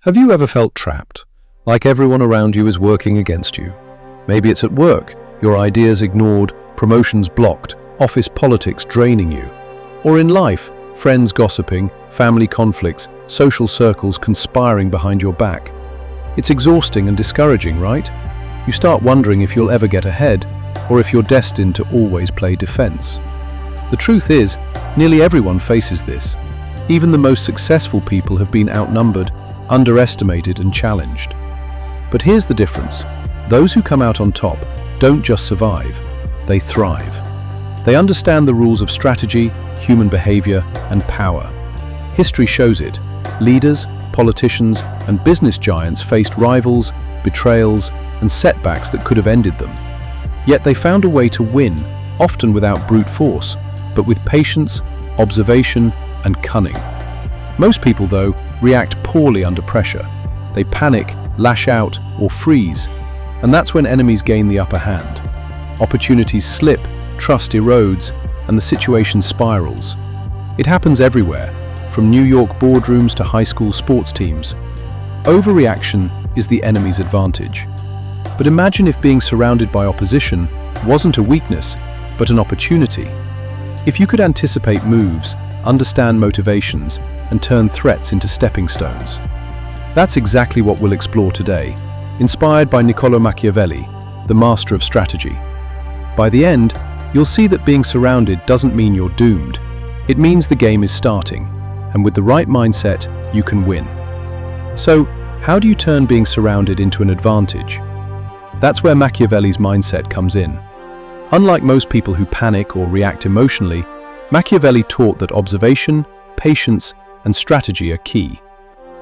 Have you ever felt trapped, like everyone around you is working against you? Maybe it's at work, your ideas ignored, promotions blocked, office politics draining you. Or in life, friends gossiping, family conflicts, social circles conspiring behind your back. It's exhausting and discouraging, right? You start wondering if you'll ever get ahead, or if you're destined to always play defense. The truth is, nearly everyone faces this. Even the most successful people have been outnumbered, underestimated and challenged. But here's the difference. Those who come out on top don't just survive, they thrive. They understand the rules of strategy, human behavior, and power. History shows it. Leaders, politicians, and business giants faced rivals, betrayals, and setbacks that could have ended them. Yet they found a way to win, often without brute force, but with patience, observation, and cunning. Most people, though, react poorly under pressure. They panic, lash out, or freeze, and that's when enemies gain the upper hand. Opportunities slip, trust erodes, and the situation spirals. It happens everywhere, from New York boardrooms to high school sports teams. Overreaction is the enemy's advantage. But imagine if being surrounded by opposition wasn't a weakness, but an opportunity. If you could anticipate moves, understand motivations, and turn threats into stepping stones. That's exactly what we'll explore today, inspired by Machiavelli, the master of strategy. By the end, you'll see that being surrounded doesn't mean you're doomed. It means the game is starting, and with the right mindset, you can win. So, how do you turn being surrounded into an advantage? That's where Machiavelli's mindset comes in. Unlike most people who panic or react emotionally, Machiavelli taught that observation, patience, and strategy are key.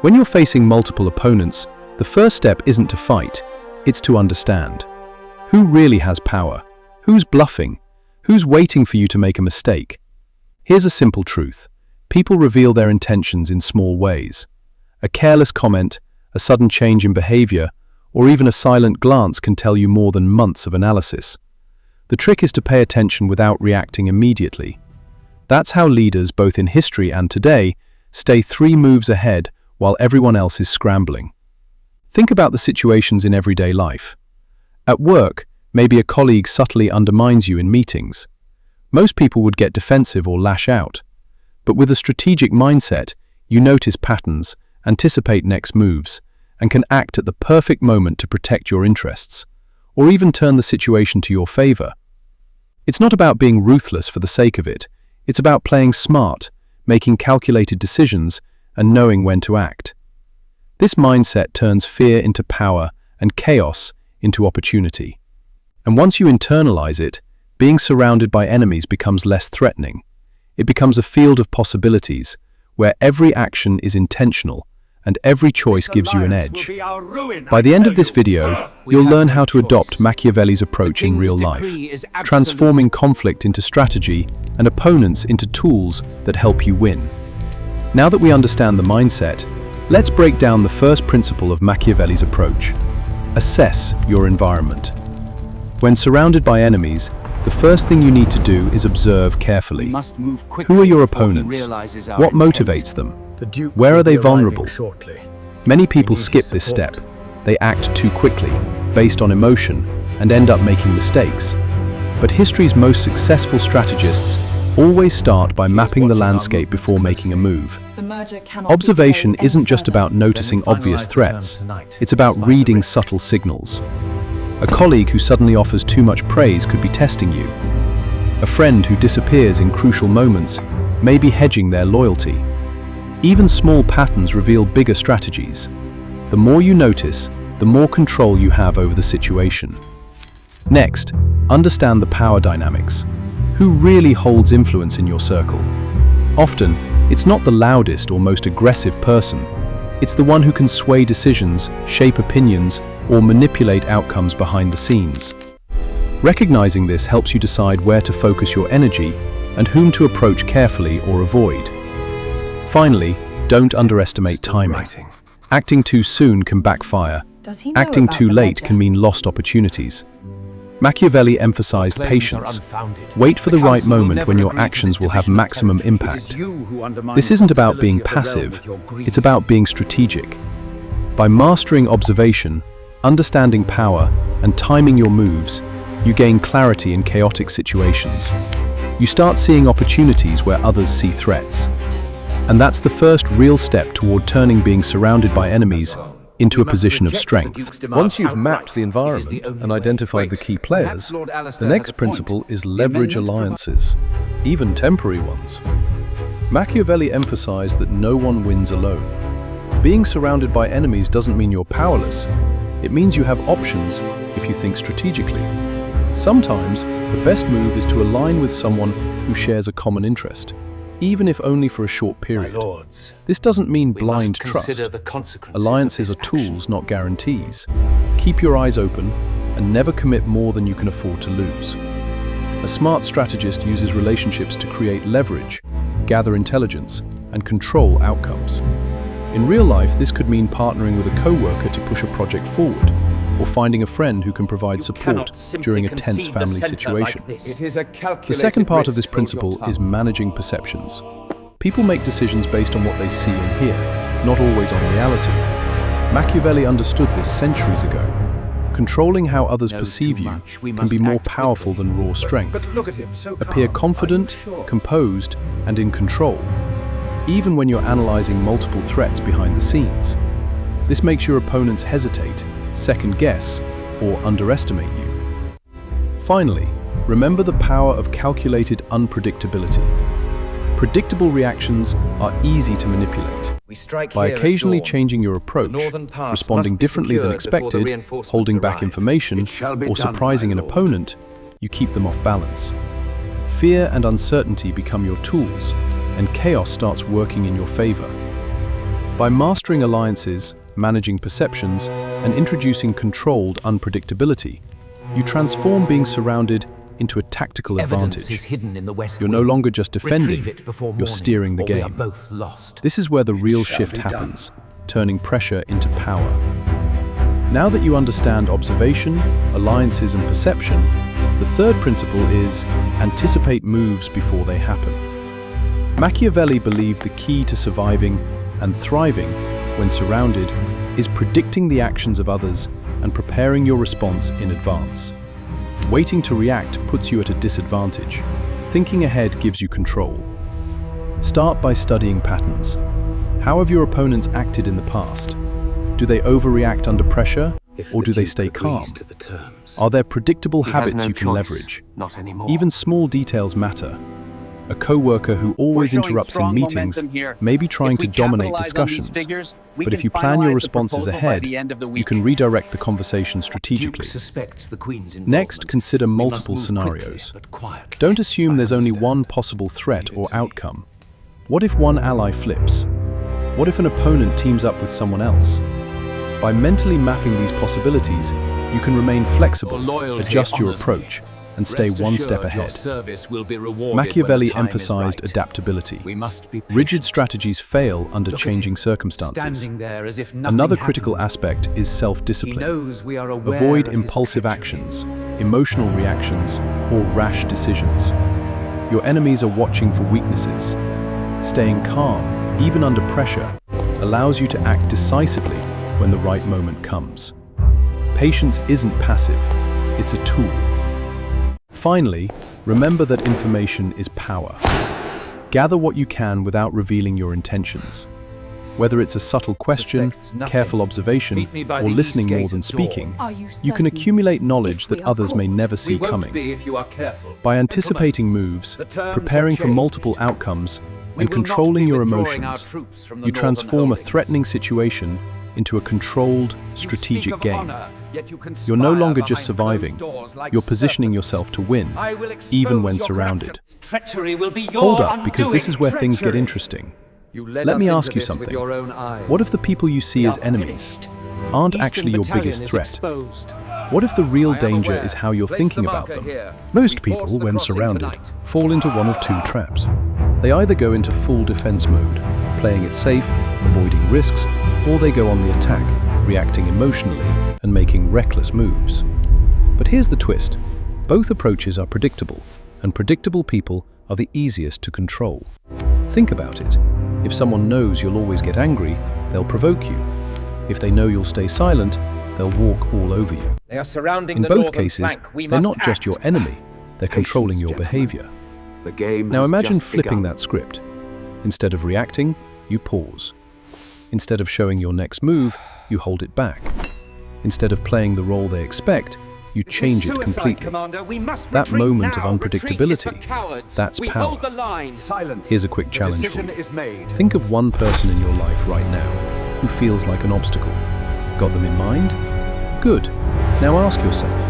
When you're facing multiple opponents, the first step isn't to fight, it's to understand. Who really has power? Who's bluffing? Who's waiting for you to make a mistake? Here's a simple truth. People reveal their intentions in small ways. A careless comment, a sudden change in behavior, or even a silent glance can tell you more than months of analysis. The trick is to pay attention without reacting immediately. That's how leaders, both in history and today, stay 3 moves ahead while everyone else is scrambling. Think about the situations in everyday life. At work, maybe a colleague subtly undermines you in meetings. Most people would get defensive or lash out. But with a strategic mindset, you notice patterns, anticipate next moves, and can act at the perfect moment to protect your interests, or even turn the situation to your favor. It's not about being ruthless for the sake of it. It's about playing smart, making calculated decisions, and knowing when to act. This mindset turns fear into power and chaos into opportunity. And once you internalize it, being surrounded by enemies becomes less threatening. It becomes a field of possibilities, where every action is intentional and every choice gives you an edge. By the end of this video, you'll learn how to adopt Machiavelli's approach in real life, transforming conflict into strategy and opponents into tools that help you win. Now that we understand the mindset, let's break down the first principle of Machiavelli's approach. Assess your environment. When surrounded by enemies, the first thing you need to do is observe carefully. Who are your opponents? What motivates them? Where are they vulnerable? Many people skip this step. They act too quickly, based on emotion, and end up making mistakes. But history's most successful strategists always start by mapping the landscape before making a move. Observation isn't just about noticing obvious threats, it's about reading subtle signals. A colleague who suddenly offers too much praise could be testing you. A friend who disappears in crucial moments may be hedging their loyalty. Even small patterns reveal bigger strategies. The more you notice, the more control you have over the situation. Next, understand the power dynamics. Who really holds influence in your circle? Often, it's not the loudest or most aggressive person. It's the one who can sway decisions, shape opinions, or manipulate outcomes behind the scenes. Recognizing this helps you decide where to focus your energy and whom to approach carefully or avoid. Finally, don't underestimate timing. Acting too soon can backfire. Acting too late can mean lost opportunities. Machiavelli emphasized patience. Wait for the right moment when your actions will have maximum impact. This isn't about being passive, it's about being strategic. By mastering observation, understanding power, and timing your moves, you gain clarity in chaotic situations. You start seeing opportunities where others see threats. And that's the first real step toward turning being surrounded by enemies into a position of strength. Once you've mapped the environment and identified the key players, the next principle is leverage alliances, even temporary ones. Machiavelli emphasized that no one wins alone. Being surrounded by enemies doesn't mean you're powerless. It means you have options if you think strategically. Sometimes, the best move is to align with someone who shares a common interest, even if only for a short period. This doesn't mean blind trust. Alliances are tools, not guarantees. Keep your eyes open and never commit more than you can afford to lose. A smart strategist uses relationships to create leverage, gather intelligence, and control outcomes. In real life, this could mean partnering with a co-worker to push a project forward, or finding a friend who can provide support during a tense family situation. The second part of this principle is managing perceptions. People make decisions based on what they see and hear, not always on reality. Machiavelli understood this centuries ago. Controlling how others perceive you can be more powerful than raw strength. Appear confident, composed, and in control, even when you're analyzing multiple threats behind the scenes. This makes your opponents hesitate, second-guess, or underestimate you. Finally, remember the power of calculated unpredictability. Predictable reactions are easy to manipulate. By occasionally changing your approach, responding differently than expected, holding back information, or surprising an opponent, you keep them off balance. Fear and uncertainty become your tools, and chaos starts working in your favor. By mastering alliances, managing perceptions, and introducing controlled unpredictability, you transform being surrounded into a tactical advantage. You're no longer just defending, you're steering the game. This is where the real shift happens, turning pressure into power. Now that you understand observation, alliances, and perception, the third principle is anticipate moves before they happen. Machiavelli believed the key to surviving and thriving when surrounded is predicting the actions of others and preparing your response in advance. Waiting to react puts you at a disadvantage. Thinking ahead gives you control. Start by studying patterns. How have your opponents acted in the past? Do they overreact under pressure, or do they stay calm? Are there predictable habits you can leverage? Even small details matter. A co-worker who always interrupts in meetings may be trying to dominate discussions, but if you plan your responses ahead, you can redirect the conversation strategically. Next, consider multiple scenarios. Don't assume there's only one possible threat or outcome. What if one ally flips? What if an opponent teams up with someone else? By mentally mapping these possibilities, you can remain flexible, adjust your approach, and stay one step ahead. Machiavelli emphasized adaptability. Rigid strategies fail under changing circumstances. Another critical aspect is self-discipline. Avoid impulsive actions, emotional reactions, or rash decisions. Your enemies are watching for weaknesses. Staying calm, even under pressure, allows you to act decisively when the right moment comes. Patience isn't passive, it's a tool. Finally, remember that information is power. Gather what you can without revealing your intentions. Whether it's a subtle question, careful observation, or listening more than speaking, you can accumulate knowledge that others may never see coming. By anticipating moves, preparing for multiple outcomes, and controlling your emotions, you transform a threatening situation into a controlled, strategic game. You're no longer just surviving, you're positioning yourself to win, even when surrounded. Hold up, because this is where things get interesting. Let me ask you something. What if the people you see as enemies aren't actually your biggest threat? What if the real danger is how you're thinking about them? Most people, when surrounded, fall into one of two traps. They either go into full defense mode, playing it safe, avoiding risks, or they go on the attack, reacting emotionally and making reckless moves. But here's the twist. Both approaches are predictable, and predictable people are the easiest to control. Think about it. If someone knows you'll always get angry, they'll provoke you. If they know you'll stay silent, they'll walk all over you. They are surrounding In the both northern cases, flank. We they're must not just act. your enemy, they're controlling your behavior. The game Now has imagine just flipping begun. that script. Instead of reacting, you pause. Instead of showing your next move, you hold it back. Instead of playing the role they expect, you change it completely. Commander. We must That retreat moment now. of Retreat is for unpredictability, cowards. that's we power. hold the line. Silence. Here's a quick The challenge for decision you. is made. Think of one person in your life right now who feels like an obstacle. Got them in mind? Good. Now ask yourself,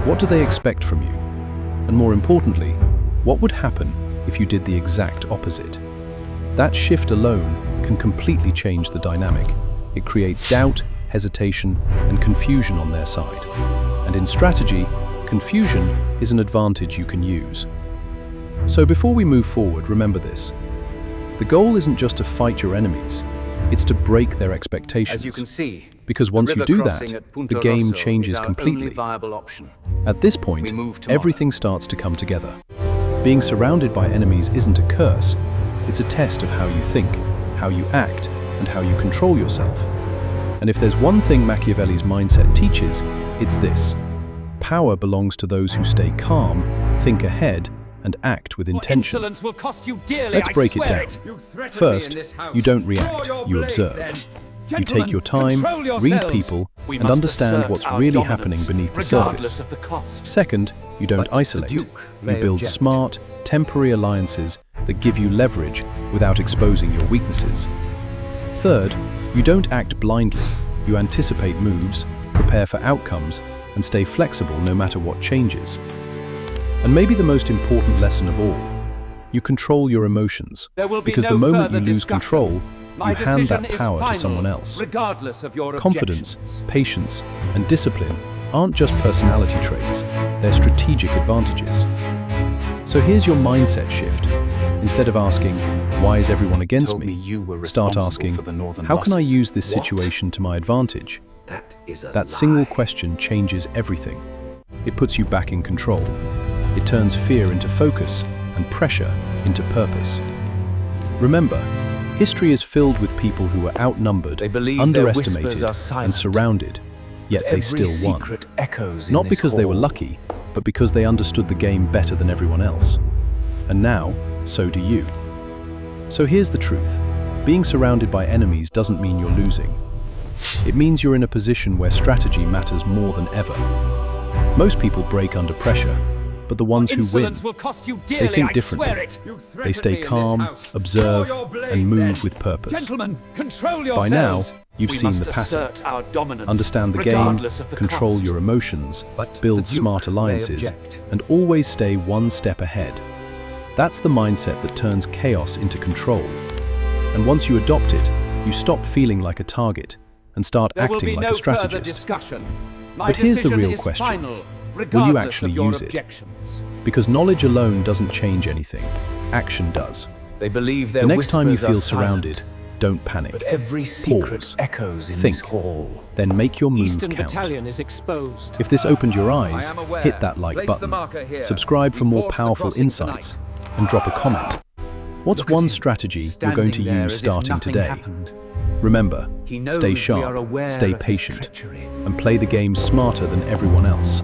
what do they expect from you? And more importantly, what would happen if you did the exact opposite? That shift alone can completely change the dynamic. It creates doubt, hesitation, and confusion on their side. And in strategy, confusion is an advantage you can use. So before we move forward, remember this. The goal isn't just to fight your enemies, it's to break their expectations. As you can see, Because once you do that, the game changes completely. viable option. At this point, We move tomorrow. everything starts to come together. Being surrounded by enemies isn't a curse, it's a test of how you think, how you act, and how you control yourself. And if there's one thing Machiavelli's mindset teaches, it's this. Power belongs to those who stay calm, think ahead, and act with intention. Insolence will cost you dearly. Let's I break it swear down. it. You threaten First, me in this house. you don't react, Draw your you blade, observe. then. You Gentlemen, take your time, control read yourselves. people, We and must understand assert what's our really dominance, happening beneath the regardless surface. of the cost. Second, you don't But the isolate. Duke You may build object. smart, temporary alliances that give you leverage without exposing your weaknesses. Third, you don't act blindly. You anticipate moves, prepare for outcomes, and stay flexible no matter what changes. And maybe the most important lesson of all, you control your emotions. There will be Because no the moment further you lose discussion. control, My you hand decision that is power to final, someone else. regardless of your Confidence, objections. patience, and discipline aren't just personality traits, they're strategic advantages. So here's your mindset shift. Instead of asking, why is everyone against Told me? me you were Start responsible asking, for the northern how can I losses. use this What? situation to my advantage? That is a That lie. single question changes everything. It puts you back in control. It turns fear into focus and pressure into purpose. Remember, history is filled with people who were outnumbered, They believe their underestimated, whispers are silent. and surrounded, yet they Every still won. secret echoes in Not this because they were hall. lucky, but because they understood the game better than everyone else. And now, so do you. So here's the truth. Being surrounded by enemies doesn't mean you're losing. It means you're in a position where strategy matters more than ever. Most people break under pressure, but the ones who win, Insolence will cost you dearly, they think I differently. swear it. They stay calm, observe, and move with purpose. Gentlemen, control By now, yourselves. you've We seen must the pattern. assert our dominance, Understand the game, regardless of the control cost. your emotions, But build the Duke smart may alliances, object. and always stay one step ahead. That's the mindset that turns chaos into control. And once you adopt it, you stop feeling like a target and start There will acting be like no a further strategist. discussion. My But here's the decision real is question. final, Will you regardless actually of your use it? objections. Because knowledge alone doesn't change anything. Action does. They believe The next time you feel surrounded, don't panic. but every secret Pause. echoes in Think. this hall. Then make your move Eastern count. Battalion is exposed. If this opened your eyes, I am aware. hit that like Place the button, marker here. subscribe for We more force the powerful crossing insights, tonight. and drop a comment. What's Look at one him, strategy you're going to standing there use as if starting nothing today? happened. Remember, He knows stay we are sharp, aware stay of his patient, treachery. and play the game smarter than everyone else.